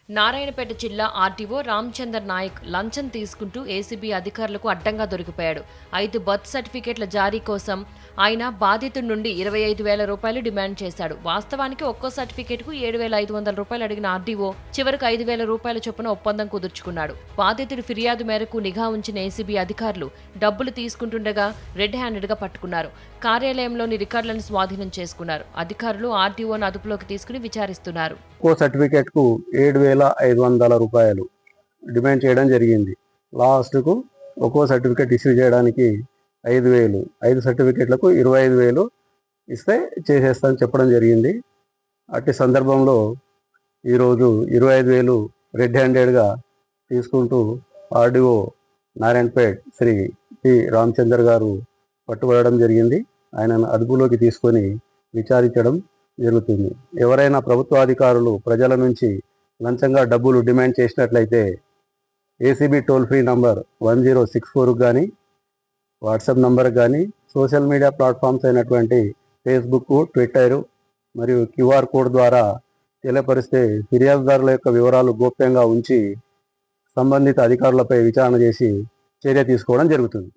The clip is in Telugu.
నారాయణపేట జిల్లా ఆర్టీఓ రామచందర్ నాయక్ లంచం తీసుకుంటూ ఏసీబీ అధికారులకు అడ్డంగా దొరికిపోయాడు. 5 బర్త్ సర్టిఫికేట్ల జారీ కోసం ఆయన బాధితుడి నుండి 25,000 రూపాయలు డిమాండ్ చేశాడు. వాస్తవానికి ఒక్కో సర్టిఫికేట్కు 7,500 రూపాయలు అడిగిన ఆర్టీఓ చివరకు 5,000 రూపాయల చొప్పున ఒప్పందం కుదుర్చుకున్నాడు. బాధితుడి ఫిర్యాదు మేరకు నిఘా ఉంచిన ఏసీబీ అధికారులు డబ్బులు తీసుకుంటుండగా రెడ్ హ్యాండెడ్గా పట్టుకున్నారు. కార్యాలయంలోని రికార్డులను స్వాధీనం చేసుకున్నారు. అధికారులు ఆర్టీఓను అదుపులోకి తీసుకుని విచారిస్తున్నారు. సర్టిఫికేట్కు 7,500 రూపాయలు డిమాండ్ చేయడం జరిగింది. లాస్ట్కు ఒక్కో సర్టిఫికేట్ ఇష్యూ చేయడానికి 5,000, 5 సర్టిఫికేట్లకు 25,000 ఇస్తే చేసేస్తానని చెప్పడం జరిగింది. అట్టి సందర్భంలో ఈరోజు 25,000 రెడ్ హ్యాండెడ్గా తీసుకుంటూ ఆర్డీఓ నారాయణపేట్ శ్రీ పి రామచందర్ గారు పట్టుబడడం జరిగింది. ఆయనను అదుపులోకి తీసుకొని విచారించడం జరుగుతుంది. ఎవరైనా ప్రభుత్వాధికారులు ప్రజల నుంచి లంచంగా డబ్బులు డిమాండ్ చేసినట్లయితే ఏసీబీ టోల్ ఫ్రీ నంబర్ 1064 కానీ, వాట్సాప్ నంబర్ కానీ, సోషల్ మీడియా ప్లాట్ఫామ్స్ అయినటువంటి ఫేస్బుక్, ట్విట్టర్ మరియు క్యూఆర్ కోడ్ ద్వారా తెలియపరిస్తే ఫిర్యాదుదారుల యొక్క వివరాలు గోప్యంగా ఉంచి సంబంధిత అధికారులపై విచారణ చేసి చర్య తీసుకోవడం జరుగుతుంది.